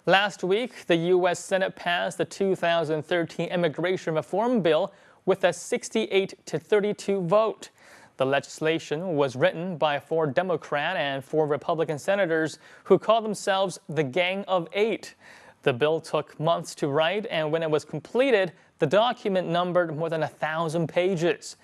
Last week, the U.S. Senate passed the 2013 immigration reform bill with a 68-32 vote. The legislation was written by 4 Democrat and 4 Republican senators who call themselves the Gang of 8. The bill took months to write, and when it was completed, the document numbered more than 1,000 pages.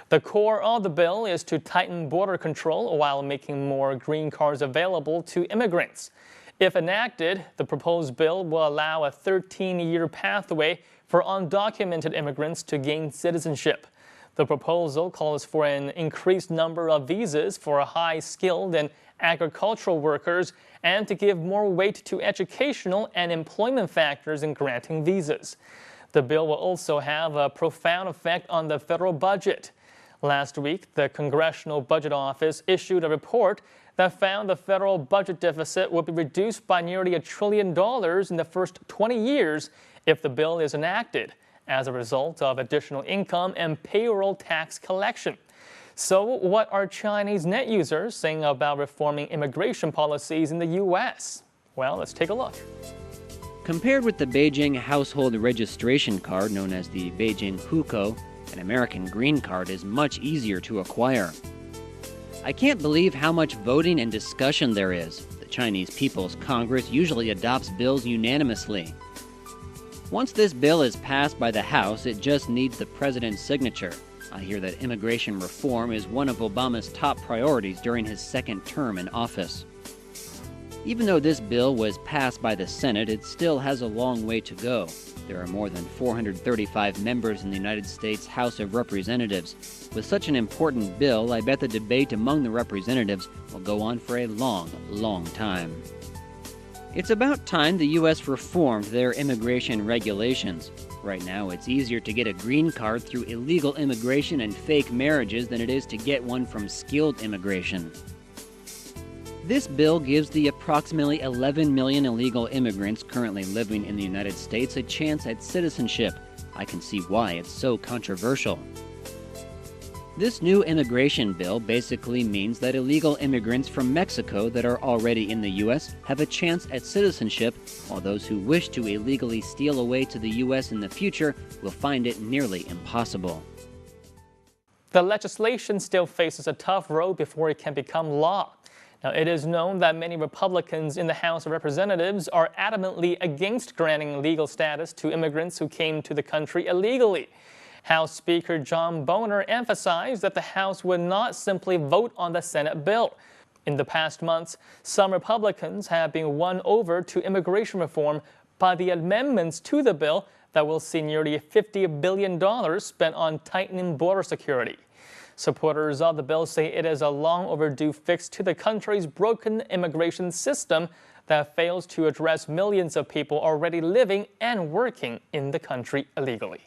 The core of the bill is to tighten border control while making more green cards available to immigrants. If enacted, the proposed bill will allow a 13-year pathway for undocumented immigrants to gain citizenship. The proposal calls for an increased number of visas for high-skilled and agricultural workers and to give more weight to educational and employment factors in granting visas. The bill will also have a profound effect on the federal budget. Last week, the Congressional Budget Office issued a report that found the federal budget deficit will be reduced by nearly $1 trillion in the first 20 years if the bill is enacted, as a result of additional income and payroll tax collection. So what are Chinese net users saying about reforming immigration policies in the U.S.? Well, let's take a look. Compared with the Beijing household registration card, known as the Beijing Hukou, an American green card is much easier to acquire. I can't believe how much voting and discussion there is. The Chinese People's Congress usually adopts bills unanimously. Once this bill is passed by the House, it just needs the president's signature. I hear that immigration reform is one of Obama's top priorities during his second term in office. Even though this bill was passed by the Senate, it still has a long way to go. There are more than 435 members in the United States House of Representatives. With such an important bill, I bet the debate among the representatives will go on for a long, long time. It's about time the U.S. reformed their immigration regulations. Right now, it's easier to get a green card through illegal immigration and fake marriages than it is to get one from skilled immigration. This bill gives the approximately 11 million illegal immigrants currently living in the United States a chance at citizenship. I can see why it's so controversial. This new immigration bill basically means that illegal immigrants from Mexico that are already in the U.S. have a chance at citizenship, while those who wish to illegally steal away to the U.S. in the future will find it nearly impossible. The legislation still faces a tough road before it can become law. Now, it is known that many Republicans in the House of Representatives are adamantly against granting legal status to immigrants who came to the country illegally. House Speaker John Boehner emphasized that the House would not simply vote on the Senate bill. In the past months, some Republicans have been won over to immigration reform by the amendments to the bill that will see nearly $50 billion spent on tightening border security. Supporters of the bill say it is a long overdue fix to the country's broken immigration system that fails to address millions of people already living and working in the country illegally.